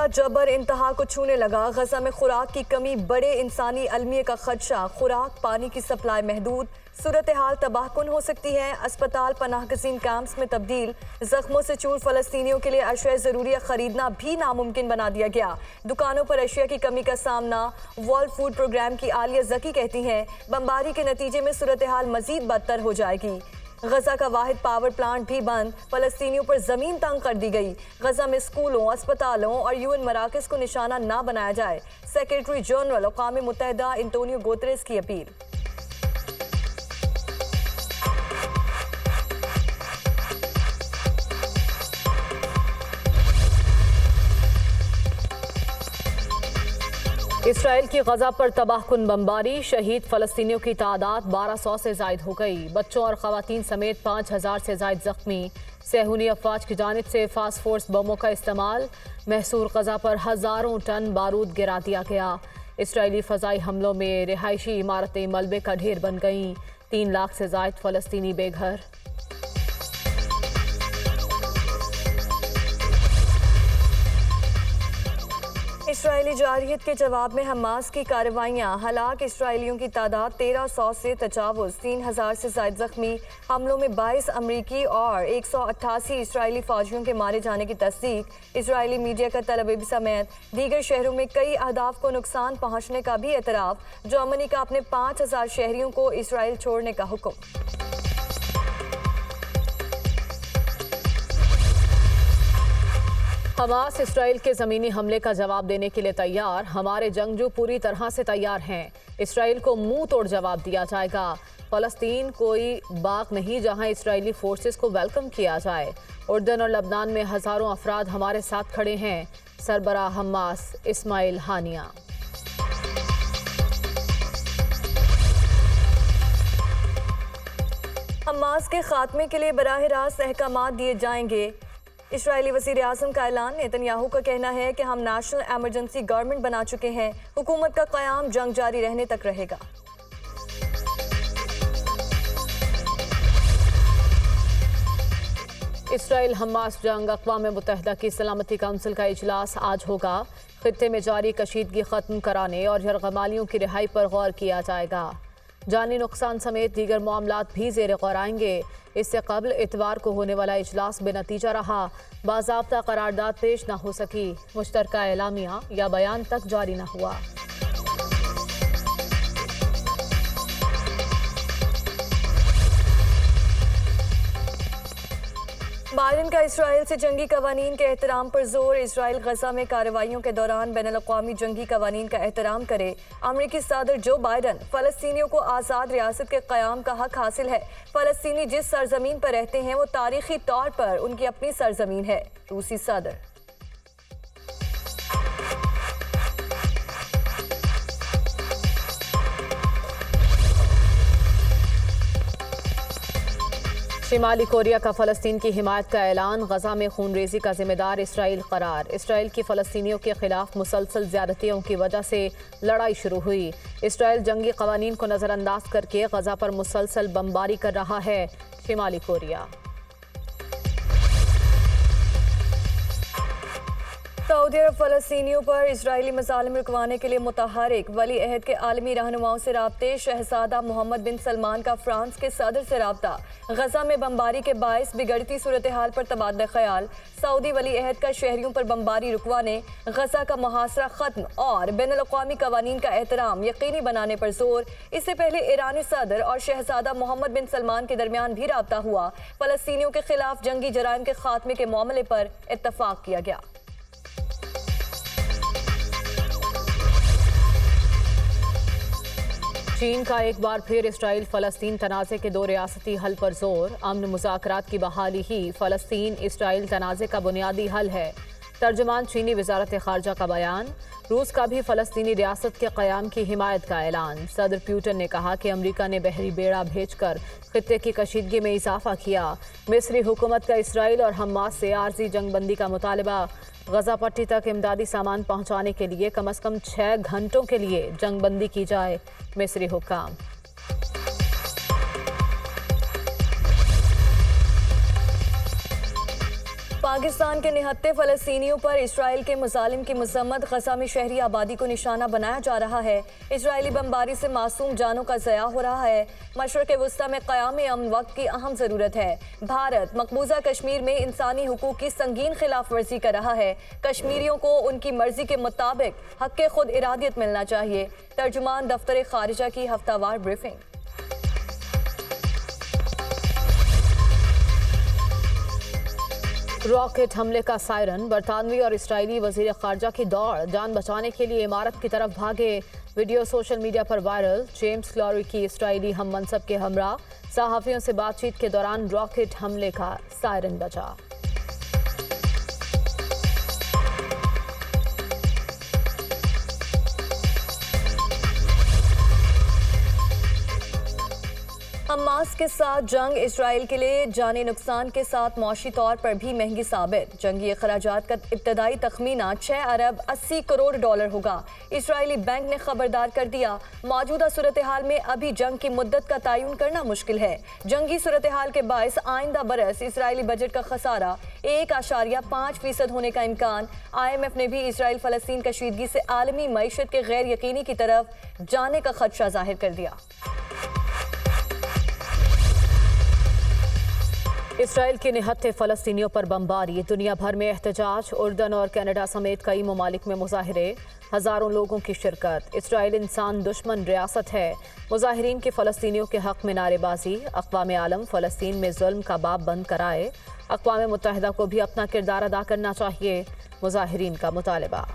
जबर इंतहा को छूने लगा। गजा में खुराक की कमी, बड़े इंसानी अलमिये का खदशा, खुराक पानी की सप्लाई महदूद, सूरत हाल तबाहकुन हो सकती है। अस्पताल पनाहगजीन कैंप्स में तब्दील, जख्मों से चूर फलस्तीनियों के लिए अशिया ज़रूरिया खरीदना भी नामुमकिन बना दिया गया। दुकानों पर अशिया की कमी का सामना। वर्ल्ड फूड प्रोग्राम की आलिया जकी कहती हैं बमबारी के नतीजे में सूरत हाल मजीद बदतर हो जाएगी। गजा का वाहिद पावर प्लांट भी बंद, फलस्तीनियों पर जमीन तंग कर दी गई। गजा में स्कूलों, अस्पतालों और यूएन मराकज को निशाना ना बनाया जाए, सेक्रेटरी जनरल अक़वाम मुत्तहिदा एंटोनियो गुतेरेस की अपील। इसराइल की गजा पर तबाहकुन बमबारी, शहीद फलस्तीनियों की तादाद 1200 से जायद हो गई। बच्चों और खवातीन समेत 5000 से जायद जख्मी। सहूनी अफवाज की जानिब से फास्ट फोर्स बमों का इस्तेमाल, महसूर गजा पर हज़ारों टन बारूद गिरा दिया गया। इसराइली फ़ज़ाई हमलों में रिहायशी इमारतें मलबे का ढेर बन गईं। 3 लाख से जायद फ़लस्तीनी बेघर। इसराइली जारहियत के जवाब में हमास की कार्रवाइयाँ, हलाक इसराइलियों की तादाद 1300 से तजावुज़, 3000 से ज़ायद जख्मी। हमलों में 22 अमरीकी और 188 इसराइली फौजियों के मारे जाने की तस्दीक। इसराइली मीडिया का तल अवीव समेत दीगर शहरों में कई अहदाफ को नुकसान पहुँचने का भी एतराफ़। जर्मनी का अपने 5000 शहरियों को इसराइल छोड़ने का हुक्म। हमास इसराइल के ज़मीनी हमले का जवाब देने के लिए तैयार। हमारे जंगजू पूरी तरह से तैयार हैं। इसराइल को मुंह तोड़ जवाब दिया जाएगा। फ़लस्तीन कोई बाग नहीं जहां इसराइली फोर्सेस को वेलकम किया जाए। उर्दन और लबनान में हज़ारों अफराद हमारे साथ खड़े हैं। सरबराह हमास इस्माइल हानिया। हमास के खात्मे के लिए बराह रास्त अहकामात दिए जाएंगे। इसराइली वज़ीर आज़म का ऐलान। नेतन्याहू का कहना है कि हम नेशनल एमरजेंसी गवर्नमेंट बना चुके हैं। हुकूमत का क़याम जंग जारी रहने तक रहेगा। इसराइल हमास जंग, अक़वाम मुत्तहिदा की सलामती काउंसिल का इजलास आज होगा। खित्ते में जारी कशीदगी ख़त्म कराने और यरग़मालियों की रिहाई पर गौर किया जाएगा। जानी नुकसान समेत दीगर मामलात भी ज़ेर गौर आएंगे। इससे कबल इतवार को होने वाला इजलास बेनतीजा रहा। बाज़ाब्ता करारदाद पेश न हो सकी। मुश्तरका एलामिया या बयान तक जारी न हुआ। बाइडेन का इसराइल से जंगी कवानीन के एहतराम पर जोर। इसराइल गजा में कार्रवाइयों के दौरान बैनुल-अक़वामी जंगी कवानीन का एहतराम करे। अमरीकी सदर जो बाइडेन, फ़लस्तीनियों को आज़ाद रियासत के क़याम का हक हासिल है। फ़लस्तीनी जिस सरजमीन पर रहते हैं वो तारीखी तौर पर उनकी अपनी सरजमीन है। रूसी सदर। शिमाली कोरिया का फ़लस्तीन की हिमायत का ऐलान। गजा में खूनरेज़ी का जिम्मेदार इसराइल करार। इसराइल की फ़लस्तीनियों के खिलाफ मुसलसल ज़्यादतियों की वजह से लड़ाई शुरू हुई। इसराइल जंगी कवानीन को नज़रअंदाज करके गजा पर मुसलसल बमबारी कर रहा है। शिमाली कोरिया। सऊदी अरब फ़लस्तीनियों पर इजरायली मज़ालिम रुकवाने के लिए मुतहरिक। वली अहद के आलमी रहनुमाओं से राब्ते। शहजादा मोहम्मद बिन सलमान का फ्रांस के सदर से राब्ता। गजा में बमबारी के बायस बिगड़ती सूरत हाल पर तबादला ख्याल। सऊदी वली अहद का शहरियों पर बमबारी रुकवाने, गजा का मुहासरा ख़त्म और बैनुल-अक़वामी कवानीन का एहतराम यकीनी बनाने पर जोर। इससे पहले ईरानी सदर और शहजादा मोहम्मद बिन सलमान के दरमियान भी राब्ता हुआ। फ़लस्तीनियों के खिलाफ जंगी जराइम के खात्मे के मामले पर इत्तफाक किया गया। चीन का एक बार फिर इसराइल फ़लस्तीन तनाज़े के 2 रियासती हल पर जोर। अमन मुज़ाकरात की बहाली ही फ़लस्तीन इसराइल तनाज़े का बुनियादी हल है। तर्जुमान चीनी वज़ारत ख़ारजा का बयान। रूस का भी फ़लस्तीनी रियासत के क़याम की हिमायत का ऐलान। सदर पुतिन ने कहा कि अमरीका ने बहरी बेड़ा भेजकर खित्ते की कशीदगी में इजाफा किया। मिस्री हुकूमत का इसराइल और हमास से आर्जी जंगबंदी का मुतालबा। गजा पट्टी तक इमदादी सामान पहुँचाने के लिए कम अज़ कम 6 घंटों के लिए जंगबंदी की जाए। मिस्री हुक्काम। पाकिस्तान के निहत्ते फ़लस्तीनियों पर इसराइल के मुजालिम की मजम्मत। गजा में शहरी आबादी को निशाना बनाया जा रहा है। इसराइली बमबारी से मासूम जानों का ज़या हो रहा है। मशरक़ वस्ता में क़याम अमन वक्त की अहम ज़रूरत है। भारत मकबूजा कश्मीर में इंसानी हुकूक की संगीन खिलाफ वर्जी कर रहा है। कश्मीरियों को उनकी मर्जी के मुताबिक हक़ खुद इरादियत मिलना चाहिए। तर्जुमान दफ्तर खारिजा की हफ्तावार ब्रीफिंग। रॉकेट हमले का सायरन, बरतानवी और इसराइली वजीर खारजा की दौड़, जान बचाने के लिए इमारत की तरफ भागे। वीडियो सोशल मीडिया पर वायरल। जेम्स क्लॉरी की इसराइली हम मनसब के हमरा सहाफ़ियों से बातचीत के दौरान रॉकेट हमले का सायरन बजा। हमास के साथ जंग इसराइल के लिए जानी नुकसान के साथ मौशी तौर पर भी महंगी साबित। जंगी अखराजात का इब्तदाई तखमीना 6 अरब 80 करोड़ डॉलर होगा। इसराइली बैंक ने खबरदार कर दिया, मौजूदा सूरत हाल में अभी जंग की मुद्दत का तयन करना मुश्किल है। जंगी सूरत हाल के बायस आइंदा बरस इसराइली बजट का खसारा 1.5% होने का इम्कान। IMF ने भी इसराइल फ़लस्तीन कशीदगी से आलमी मईशत के गैर यकीनी की तरफ जाने का खदशा जाहिर कर दिया। इसराइल के निहत्ते फ़लस्तीनियों पर बमबारी, दुनिया भर में एहतजाज। उर्दन और कनाडा समेत कई ममालिक में मुजाहरे, हज़ारों लोगों की शिरकत। इसराइल इंसान दुश्मन रियासत है। मुजाहिरीन की फ़लस्तीनियों के हक़ में नारेबाजी। अक़वाम आलम फ़लस्तीन में जुल्म का बाब बंद कराए। अक़वाम मुत्तहिदा को भी अपना किरदार अदा करना चाहिए, मुजाहिरीन का मुतालबा।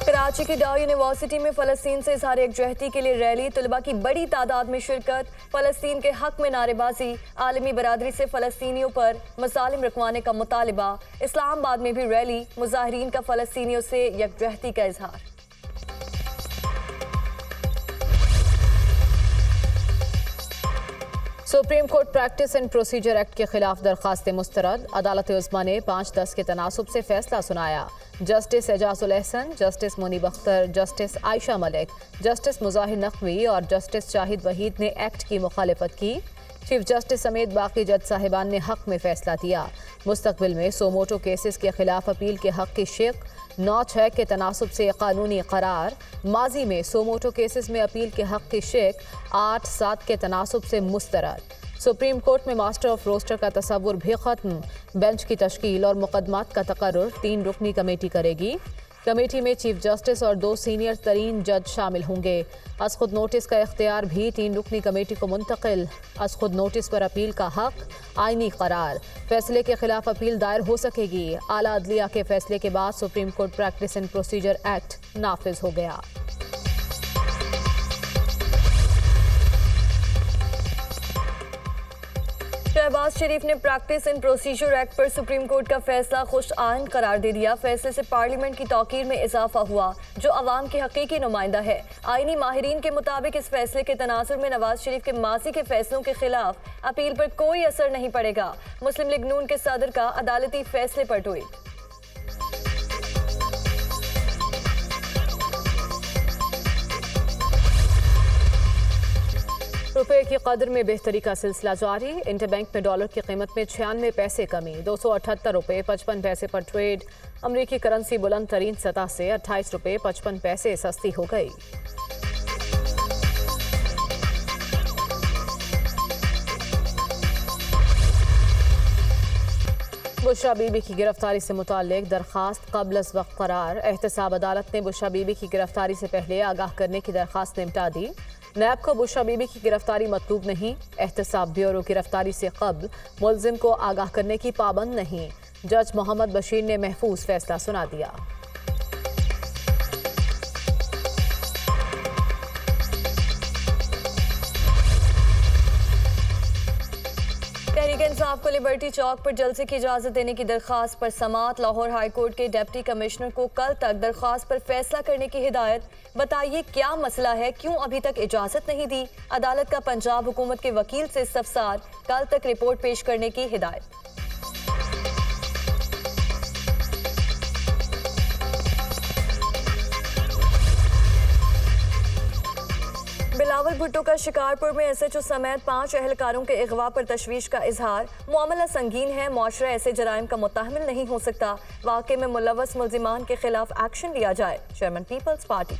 कराची की डाउ यूनिवर्सिटी में फ़लस्तीन से इज़हार यकजहती के लिए रैली, तलबा की बड़ी तादाद में शिरकत। फ़लस्तीन के हक़ में नारेबाजी, आलमी बरादरी से फ़लस्तीनियों पर मसालिम रखवाने का मुतालबा। इस्लामाबाद में भी रैली, मुजाहिरीन का फ़लस्तीनियों से यकजहती का इज़हार। Supreme Court Practice and Procedure act के खिलाफ दरखास्तें मुस्तरद। अदालत उज़्मा ने 5-10 के तनासुब से फैसला सुनाया। Justice Ijazul Ahsan, justice Munib Akhtar, justice Ayesha Malik, justice Mazahar Naqvi और जस्टिस शाहिद वहीद ने एक्ट की मुखालिफत की। चीफ जस्टिस समेत बाकी जज साहिबान ने हक़ में फैसला दिया। मुस्तकबिल में सोमोटो केसेस के खिलाफ अपील के हक़ की शिक। 9-6 के तनासुब से कानूनी करार। माजी में सोमोटो केसेस में अपील के हक़ की शिक 8-7 के तनासुब से मुस्तरद। सुप्रीम कोर्ट में मास्टर ऑफ रोस्टर का तसव्वुर भी ख़त्म। बेंच की तश्कील और मुकदमात का तकर्रुर 3 रुकनी कमेटी करेगी। कमेटी में चीफ जस्टिस और 2 सीनियर तरीन जज शामिल होंगे। अज खुद नोटिस का इख्तियार भी 3 रुकनी कमेटी को मुंतकिल। अज खुद नोटिस पर अपील का हक आईनी करार। फैसले के खिलाफ अपील दायर हो सकेगी। आला अदलिया के फैसले के बाद Supreme Court Practice and Procedure Act नाफिज हो गया। शहबाज शरीफ ने प्रैक्टिस एंड प्रोसीजर एक्ट पर सुप्रीम कोर्ट का फैसला खुश आइन करार दे दिया। फैसले से पार्लियामेंट की तौकीर में इजाफा हुआ, जो अवाम के हकीकी नुमाइंदा है। आईनी माहिरीन के मुताबिक इस फैसले के तनासुर में नवाज शरीफ के माजी के फैसलों के खिलाफ अपील पर कोई असर नहीं पड़ेगा। मुस्लिम लीग नून के सदर का अदालती फैसले पर ट्वीट। रुपए की कदर में बेहतरी का सिलसिला जारी। इंटरबैंक में डॉलर की कीमत में 96 पैसे कमी, 278 रुपये 55 पैसे पर ट्रेड। अमरीकी करेंसी बुलंद तरीन सतह से 28 रुपये 55 पैसे सस्ती हो गई। बुशरा बीबी की गिरफ्तारी से मुताल्लिक दरखास्त कब्ल अज़ वक्त करार। एहतसाब अदालत ने बुशरा बीबी की गिरफ्तारी से पहले आगाह करने की दरखास्त निपटा दी। नैब को बुशरा बीबी की गिरफ्तारी मतलूब नहीं। एहतसाब ब्यूरो गिरफ्तारी से कब्ल मुलजिम को आगाह करने की पाबंद नहीं। जज मोहम्मद बशीर ने महफूज फैसला सुना दिया। तहरीक इंसाफ को लिबर्टी चौक पर जलसे की इजाजत देने की दरखास्त पर समात। लाहौर हाई कोर्ट के डिप्टी कमिश्नर को कल तक दरखास्त पर फैसला करने की हिदायत। बताइए क्या मसला है, क्यों अभी तक इजाजत नहीं दी। अदालत का पंजाब हुकूमत के वकील से इस्तफसार, कल तक रिपोर्ट पेश करने की हिदायत। बिलावल भुट्टो का शिकारपुर में एसएचओ समेत 5 एहलकारों के अगवा पर तशवीश का इजहार। मामला संगीन है, मुआशरा ऐसे जराइम का मुतहमिल नहीं हो सकता। वाक़े में मुलव्वस मुल्जिमान के खिलाफ एक्शन लिया जाए। Chairman People's Party.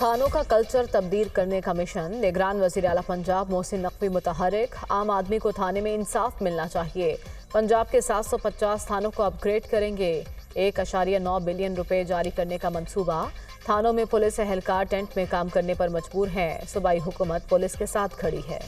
थानों का कल्चर तब्दील करने का मिशन। निगरान वज़ीर आला पंजाब मोहसिन नकवी मुतहर्रिक। आम आदमी को थाने में इंसाफ मिलना चाहिए। पंजाब के 750 थानों को अपग्रेड करेंगे। 1.9 बिलियन रुपए जारी करने का मंसूबा। थानों में पुलिस एहलकार टेंट में काम करने पर मजबूर हैं। सूबाई हुकूमत पुलिस के साथ खड़ी है।